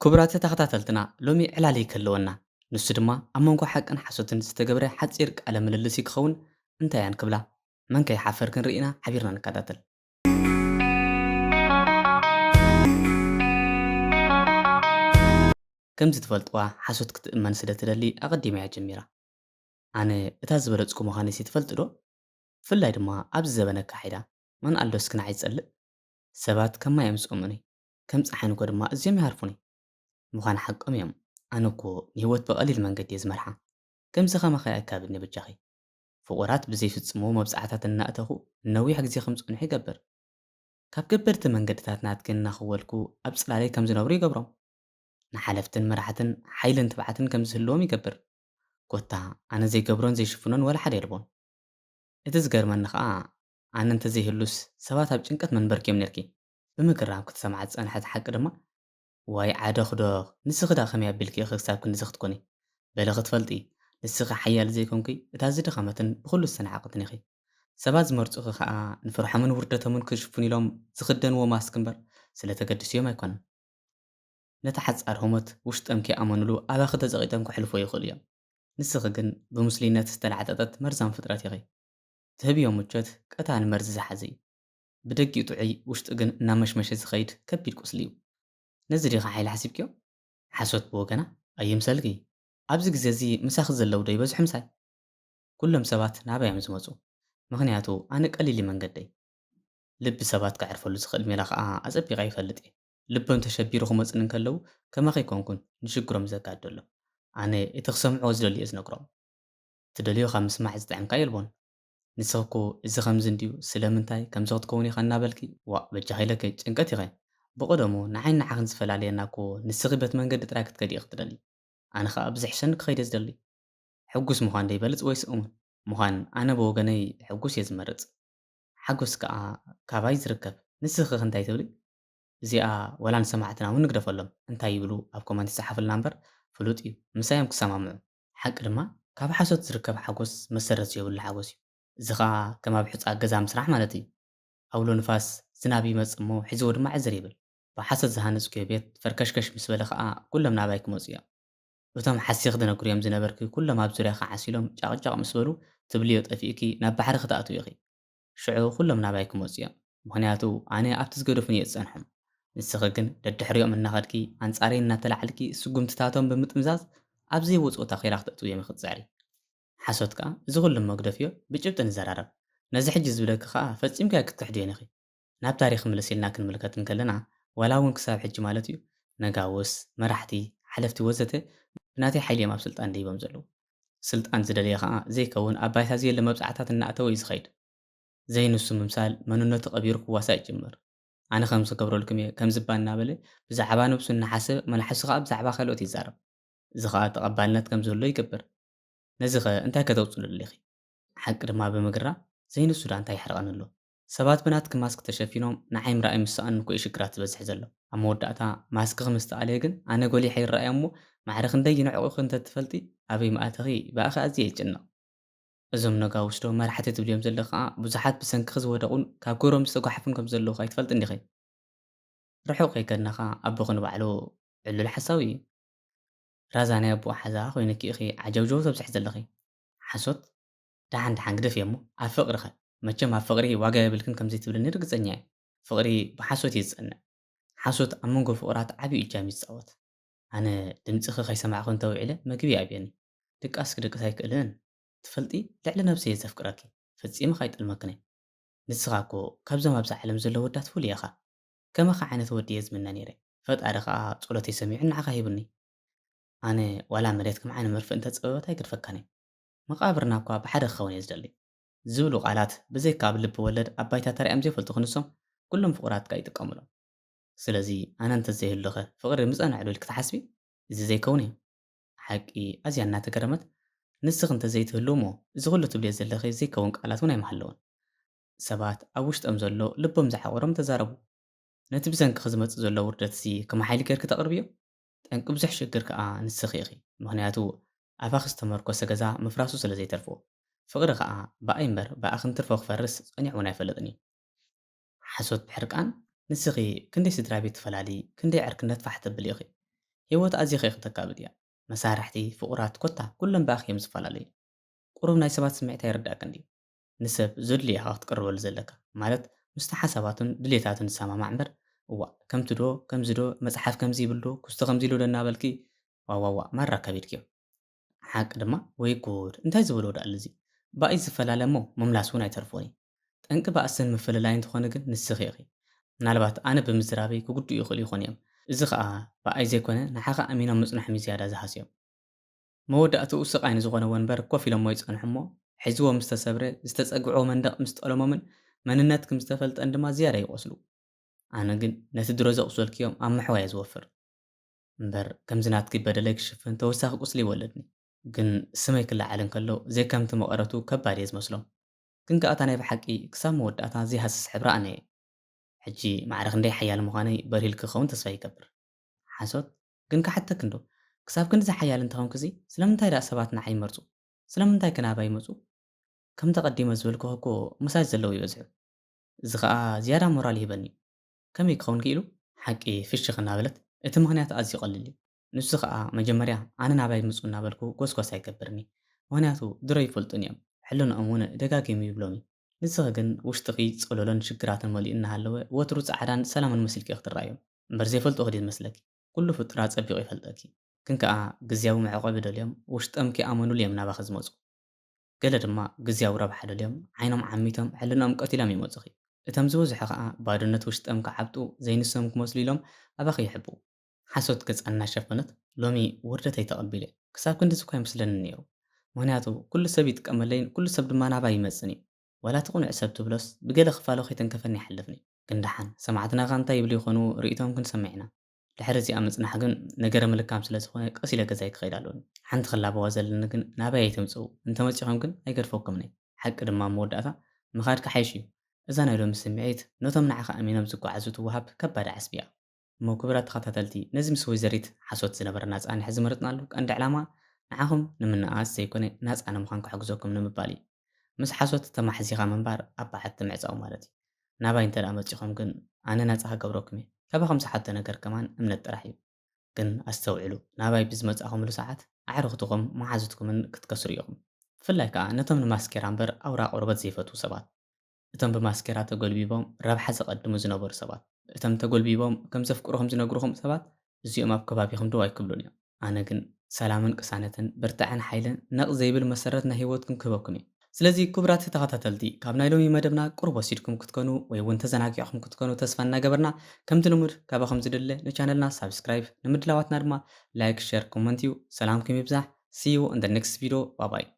ክቡራት ተኸታተልትና ሎሚ ዕላል ይከለወና ንሱ ድማ ኣብ መንጎ ሓቅን ሓሶትን ዝተገብረ ሓፂር ቃለ ምልልስ ክኸውን እንታይ ያን ክብላ መን ከይሓፈር ክንርኢና ሓቢርና ንከታተል። ከምዚ ትፈልጥዋ ሓሶት ክትእመን ስለ ትደሊ ኣቐዲመ እያ ጀሚራ። ኣነ እታ ዝበለፅኩ ምዃነሲ ትፈልጥ ዶ? ብፍላይ ድማ ኣብዚ ዘበነ ኣካሒዳ መን ኣሎ እስክና ኣይፀልእ ሰባት ከም ማይ እዮም ዝቕምዑኒ ከም ፀሓይ ንኮ ድማ እዝዮም ይሃርፉኒ ምዃን ሓቆም እዮም። ኣነ እኮ ንህይወት ብቐሊል መንገዲ እየ ዝመርሓ ከምዚ ኸመኸይ ኣይካብድኒ ብጃኺ ፍቑራት ብዘይፍጽሞ መብፃዕታት እናእተኹ ነዊሕ ግዜ ከም ዝፀንሑ ይገብር። ካብ ገበርቲ መንገድታት ናትክን እናኸወልኩ ኣብ ጽላለይ ከም ዝነብሩ ይገብሮም። ንሓለፍትን መራሕትን ሓይልን ትብዓትን ከም ዝህልዎም ይገብር። ኮታ ኣነ ዘይገብሮን ዘይሽፍኖን ወላ ሓደ የልቦን። እቲ ዝገርመኒ ከዓ ኣነ እንተዘይህሉስ ሰባት ኣብ ጭንቀት መንበርክዮም ነርኪ ብምግራም ክትሰምዓት ዝጸንሐት ሓቂ ድማ ዋይ ዓደ ኽዶኽ ንስኺ ዳ ኸመይ ኣቢልኪ ክሳብ ክንድዚ ክትኮኒ በለ ክትፈልጢ ንስኺ ሓያል ዘይኮንኪ እታ ዝድኸመትን ብኹሉ ዝተነዓቐትን ኢኺ። ሰባት ዝመርፁኺ ከዓ ንፍርሖምን ውርደቶምን ክሽፍኑ ኢሎም ዝኽደንዎ ማስክ እምበር ስለተገድስዮም ኣይኮነን። ነቲ ሓጻር ህሞት ውሽጦም ከይኣመንሉ ኣባኺ ተዘቒጦም ክሕልፎ ይኽእሉ እዮም። ንስኺ ግን ብሙስሊነት ዝተለዓጠጠት መርዛም ፍጥረት ኢኺ። ትህብዮም ምቾት ቀታን መርዚ ዝሓዘ እዩ። ብደጊኡ ጥዑይ ውሽጡ ግን እናመሽመሸ ዝኸይድ ከቢድ ቁስሊ እዩ። ነዚ ዲኻ ሓይሊ ሓሲብክዮ? ሓሶት ብወገና ኣይምሰልኪ ኣብዚ ግዜ እዚ ምሳኺ ዘለው ዶ ይበዝሑ ምሳይ? ኩሎም ሰባት ናበይ እዮም ዝመፁ? ምኽንያቱ ኣነ ቀሊል እዩ መንገደይ። ልቢ ሰባት ክዕርፈሉ ዝኽእል ሜላ ከዓ ኣጸቢቐ ይፈልጥ እየ። ልቦም ተሸቢሩ ክመፅን እንከለዉ ከመኸ ይኮንኩን ንሽግሮም ዘጋድሎ ኣነ እቲ ክሰምዕዎ ዝደልዮ እየ ዝነግሮም። ትደልዮ ካብ ምስማዕ ዝጥዕምካ የልቦን። ንስኺ እኮ እዚ ከምዚ እንድዩ ስለምንታይ ከምዚ ክትከውን ኢኻ እናበልኪ ዋ በጃኺ ኢለከ ጭንቀት ኢኸ ብቐደሙ ንዓይን ንዓኽን ዝፈላለየና እኮ ንስኺ በቲ መንገዲ ጥራይ ክትከድ ኢኽ ትደሊ። ኣነ ከዓ ብዝሕሸኒ ክኸይድ እየ ዝደሊ። ሕጉስ ምዃን ዶ ይበልፅ ወይስ እሙን ምዃን? ኣነ ብወገነይ ሕጉስ እየ ዝመርፅ። ሓጎስ ከዓ ካባይ ዝርከብ ንስኺ ኸ እንታይ ትብሊ? እዚኣ ወላ ንሰማዕትና እውን ንግደፈሎም እንታይ ይብሉ ኣብ ኮመንት ይፀሓፍልና እምበር ፍሉጥ እዩ ምሳዮም ክሰማምዑ። ሓቂ ድማ ካብ ሓሶት ዝርከብ ሓጎስ መሰረት ዘይብሉ ሓጎስ እዩ። እዚ ከዓ ከም ኣብ ሕፃ ገዛ ምስራሕ ማለት እዩ። ኣውሎ ንፋስ ዝናብ ይመጽእ እሞ ሒዝዎ ድማ ዕዝር ይብል። ብሓሰት ዝሃነጽክዮ ቤት ፈርከሽከሽ ምስ በለ ከዓ ኩሎም ናባይ ክመፁ እዮም። እቶም ሓሲኽ ክደነግሩ እዮም ዝነበርኪ ኩሎም ኣብ ዙርያኻ ዓሲሎም ጫቕጫቕ ምስ በሉ ትብልዮ ጠፊእኪ ናብ ባሕሪ ክትኣትዉ ኢኺ። ሽዑ ኩሎም ናባይ ክመፁ እዮም። ምኽንያቱ ኣነ ኣብቲ ዝገደፉን እየ ዝጸንሖም። ንስኺ ግን ደድሕሪኦም እናኸድኪ ኣንጻረይ እናተላዕልኪ ስጉምትታቶም ብምጥምዛዝ ኣብ ዘይወፅ ቦታ ኸይራ ክትእትዉ እዮም ይኽትፅዕሪ። ሓሶት ከዓ እዚ ኩሉ መግደፍዮ ብጭብጢ ንዘራረብ ነዚ ሕጂ ዝብለኪ ከዓ ፈጺምካ ክትክሕድዮን ኢኺ። ናብ ታሪኽ ምልስ ኢልና ክንምልከት እንከለና ዋላ እውን ክሳብ ሕጂ ማለት እዩ ነጋውስ መራሕቲ ሓለፍቲ ወዘተ ብናተይ ሓይሊ እዮም ኣብ ስልጣን ደይቦም ዘለዉ። ስልጣን ዝደለየ ከዓ ዘይከውን ኣብ ባይታ ዘየለ መብፃዕታት እናእተወ እዩ ዝኸይድ። ዘይንሱ ምምሳል መንነቱ ቀቢሩ ክዋሳእ ይጅምር። ኣነ ከም ዝገብረልኩም እየ ከም ዝባ እናበለ ብዛዕባ ነብሱ እናሓሰበ መላሕሱ ከዓ ብዛዕባ ካልኦት ይዛረብ። እዚ ከዓ ተቐባልነት ከም ዘሎ ይገብር። ነዚ ኸ እንታይ ከተውፅሉ ኢኺ? ሓቂ ድማ ብምግራ ዘይንሱ ዳ እንታይ ይሕርቐኒ ኣሎ? ሰባት ብናትኪ ማስክ ተሸፊኖም ንዓይ ምርኣይ ምስኣን እኮ እዩ ሽግራት ዝበዝሕ ዘሎ። ኣብ መወዳእታ ማስክ ከምዝተኣለየ ግን ኣነ ጎሊሐ ይረኣዮ እሞ ማዕረ ክንደይ ይንዕቑኺ እንተትፈልጢ ኣበይ መኣተኺ ብኣኺ ኣዝየ ይጭነቕ። እዞም ነጋውስ ዶ መራሕቲ ትብልዮም ዘለኺ ከዓ ብዙሓት ብሰንኪኺ ዝወደቑን ካብ ክብሮም ዝተጓሓፉን ከም ዘለዉ ኣይትፈልጥኒ ዲኺ? ርሑቕ ከይከድና ከዓ ኣቦኺ ንባዕሉ ዕሉል ሓሳዊ እዩ። ራዛ ናይ ኣቦ ሓዛ ኮይንኪ ኢኺ ዓጀብጀቡ ተብፅሕ ዘለኺ። ሓሶት ደሓን ደሓን ግደፍ እየ እሞ ኣብ ፍቕሪ ኸ መቸም ኣብ ፍቕሪ ዋጋ የብልክን ከምዘይትብልኒ ርግፀኛ እየ። ፍቕሪ ብሓሶት እዩ ዝጸንዕ። ሓሶት ኣብ መንጎ ፍቑራት ዓብዪ እጃም እዩ ዝፃወት። ኣነ ድምፅኺ ከይሰማዕኹ እንተውዒለ መግቢ ኣብየኒ ድቃስ ክድቅስ ኣይክእልን። ትፈልጢ ልዕሊ ነብሰ እየ ዘፍቅረኪ ፈጺመ ከይጠልመክነ። ንስኻ እኮ ካብዞም ኣብዛ ዓለም ዘሎ ወዳት ፍሉይ ኢኻ። ከመኻ ዓይነት ወዲ እየ ዝምነ ነይረ ፈጣሪ ከዓ ጸሎተይ ሰሚዑ ንዓኻ ሂቡኒ። ኣነ ዋላ መሬት ከም ዓይነ መርፍእ እንተፀበበት ኣይግድፈካነ መቓብርና እኳ ብሓደ ክኸውን እየ ዝደሊ ዝብሉ ቃላት ብዘይካ ኣብ ልቢ ወለድ ኣብ ባይታ ተሪኦም ዘይፈልጡ ክንሶም ኩሎም ፍቑራትካ ይጥቀሙሎም። ስለዚ ኣነ እንተዘይህሉኸ ፍቕሪ ምጸንዕ ዶ ኢልካ ትሓስቢ? እዚ ዘይከውን እዩ። ሓቂ ኣዝያ እናተገረመት ንስኺ እንተዘይትህሉ እሞ እዚ ኩሉ ትብልዮ ዘለኺ ዘይከውን ቃላት እውን ኣይመሃለውን። ሰባት ኣብ ውሽጦም ዘሎ ልቦም ዝሓቖሮም ተዛረቡ። ነቲ ብሰንኪ ዝመጽእ ዘሎ ውርደት እዚ ከመሓይሊ ጌርክ ተቕርብዮ? ጠንቂ ብዙሕ ሽግር ከዓ ንስኺ ኢኺ። ምኽንያቱ ኣባኺ ዝተመርኮሰ ገዛ ምፍራሱ ስለ ዘይተርፍዎ። ፍቕሪ ከዓ ብኣይ እምበር ብኣኺ እንትርፎ ክፈርስ ጸኒዑ እውን ኣይፈለጥን እዩ። ሓሶት ብሕርቃን ንስኺ ክንደይ ስድራ ቤት ትፈላሊ ክንደይ ዕርክነት ፋሕ ተብል ኢኺ። ህይወት ኣዝያ ከይኽተካብድ እያ። መሳርሕቲ፣ ፍቑራት ኮታ ኩሎም ብኣኽዮም ዝፈላለዩ ቁሩብ ናይ ሰባት ስምዒት ኣይርዳእካን ድዩ? ንሰብ ዘድልዮ ኢኻ ክትቅርበሉ ዘለካ ማለት ምስቲ ሓሳባቱን ድሌታቱን ዝሰማማዕ እምበር እዋ ከምቲ ዶ ከምዚ ዶ መፅሓፍ ከምዚ ይብል ዶ ክስቶ ከምዚ ኢሉ ዶ እናበልኪ ዋዋዋ ማራ ከቢድክ እዮም። ሓቂ ድማ ወይ ጉድ እንታይ ዝበሎ ዳኣሉ እዚ ባእይ ዝፈላለ እሞ ምምላስ እውን ኣይተርፍዎን እዩ። ጠንቂ ባእስን ምፍልላይ እንተኾነ ግን ንስኺ ኢኺ ምናልባት ኣነ ብምዝራበይ ክጉድኡ ይኽእሉ ይኾን እዮም። እዚ ከዓ በኣይ ዘይኮነ ንሓኻ ኣሚኖም ምጽናሖም እዩ ዝያዳ ዝሃስዮም መወዳእትኡ ስቓይ ንዝኾነ ወንበር ኮፍ ኢሎሞ ይጸንሑ እሞ ሒዝዎ ምስ ተሰብረ ዝተጸግዖ መንደቕ ምስ ጠለሞምን መንነትኩም ዝተፈልጠን ድማ ዝያዳ ይቖስሉ። ኣነ ግን ነቲ ድሮ ዘቕሰልክዮም ኣብ ምሕዋየ ዝወፍር እምበር ከምዚ ናትኪ በደለይ ክሽፍን ተወሳኺ ቁስሊ ይወለድኒ ግን ስመይ ክለዓል እንከሎ ዘይከምቲ መቐረቱ ከባድ እየ ዝመስሎም ግን ከኣታ ናይ ብሓቂ ክሳብ መወዳእታ ዘይሃስስ ሕብራ ኣነ እየ ሕጂ ማዕረ ክንደይ ሓያል ምዃነይ በሪል ክኸውን ተስፋ ይገብር ሓሶት ግን ክሓተክ እንዶ ክሳብ ክንዲ ሓያል እንተኾንክ እዚ ስለምንታይ ደኣ ሰባት ንዓይ ይመርፁ ስለምንታይ ከናባ ይመፁ ከም ተቐዲመ ዝበልክዎ እኮ መሳጅ ዘለዎ ይበዝሑ እዚ ከዓ ዝያዳ ሞራል ይህበኒ እዩ ከመይ ክኸውን ክኢሉ ሓቂ ፍሽኽ እናበለት እቲ ምኽንያት ኣዝዩ ቀሊል እዩ ንሱ ከዓ መጀመርያ ኣነ ናባይ ምፁ እናበልኩ ጎስጓስ ኣይገብርኒ ምኽንያቱ ድሮ ይፈልጡን እዮም ሕልንኦም እውን ደጋጊሙ ይብሎም እዩ ንስኺ ግን ውሽጥኺ ፀሎሎን ሽግራትን መሊኡ እናሃለወ ወትሩ ፃዕዳን ሰላምን መሲልኪ ክትረኣዮም እምበር ዘይፈልጦ ክዲ ዝመስለኪ ኩሉ ፍጡራ ፀቢቑ ይፈልጠኪ ግን ከዓ ግዝያዊ መዕቆቢ ደልዮም ውሽጦም ከይኣመኑሉ እዮም ናባኺ ዝመፁ ገለ ድማ ግዝያዊ ረብሓ ደልዮም ዓይኖም ዓሚቶም ሕልንኦም ቀቲሎም ይመፁኺ እቶም ዝበዝሑ ከዓ ባዶነት ውሽጦም ክዓብጡ ዘይንሶም ክመስሉ ኢሎም ኣባኺ ይሕብኡ ሓሶት ገጻና እናሸፈነት ሎሚ ውርደተይ ተቐቢለ ክሳብ ክንዲ እኳ ይመስለኒ ነይሩ ምክንያቱ ኩሉ ሰብ ይጥቀመለይን ኩሉ ሰብ ድማ ናባይ ይመፅን እዩ ወላ እቲ ቁኑዕ ሰብ ትብሎስ ብገለ ክፋሎ ከይተንከፈኒ ይሓልፍኒ ግን ደሓን ሰማዕትናኻ እንታይ ይብሉ ይኾኑ ርእቶም ክንሰምዕ ኢና ድሕሪ እዚኣ ምጽናሕ ግን ነገረ ምልካም ስለ ዝኾነ ቀስ ኢለ ገዛይ ክኸይድ ኣለኒ ሓንቲ ክላበዋ ዘለኒ ግን ናባይ ኣይተምፅኡ እንተመፂኹም ግን ኣይገድፈኩምኒ ሓቂ ድማ መወዳእታ ምኻድ ክሓይሽ እዩ እዛ ናይ ሎሚ ስምዒት ነቶም ንዓኻ ኣሚኖም ዝጓዓዙ ትወሃብ ከባድ ዓስቢ እያ እሞ ክቡራት ተኸታተልቲ ነዚ ምስ ወይዘሪት ሓሶት ዝነበረ ናፃ ንሕዚ መረጥናሉ ቀንዲ ዕላማ ንዓኹም ንምንኣስ ዘይኮነ ናፃ ንምዃን ክሕግዘኩም ንምባል እዩ ምስ ሓሶት ተማሕዚኻ ምንባር ኣብ በዓቲ ምዕፃው ማለት እዩ ናባይ እንተ ደኣ መፂኹም ግን ኣነ ናፃ ክገብረኩም እየ ካባኹም ዝሓቶ ነገር ከማን እምነት ጥራሕ እዩ ግን ኣስተውዕሉ ናባይ ብዝመፃኹምሉ ሰዓት ኣዕርኽትኹም መሓዝትኩምን ክትከስሩ ኢኹም ብፍላይ ከዓ ነቶም ንማስኬራ እምበር ኣውራ ቆርበት ዘይፈትዉ ሰባት እቶም ብማስኬራ ተጎልቢቦም ረብሓ ዘቐድሙ ዝነበሩ ሰባት እቶም ተጎልቢቦም ከም ዘፍቅሮኹም ዝነግሩኹም ሰባት እዚኦም ኣብ ከባቢኹም ዶ ኣይክብሉን እዮም ኣነ ግን ሰላምን ቅሳነትን ብርትዕን ሓይልን ነቕ ዘይብል መሰረት ናይ ሂወትኩም ክህበኩም እዩ ስለዚ ክቡራት ተኸታተልቲ ካብ ናይ ሎሚ መደብና ቁርብ ወሲድኩም ክትኮኑ ወይ እውን ተዘናጊዕኹም ክትኮኑ ተስፋ እናገበርና ከምቲ ልሙድ ካባኹም ዝድለ ንቻነልና ሳብስክራይብ ንምድላዋትና ድማ ላይክ ሸር ኮመንት እዩ ሰላምኩም ይብዛሕ see you in the next video bye bye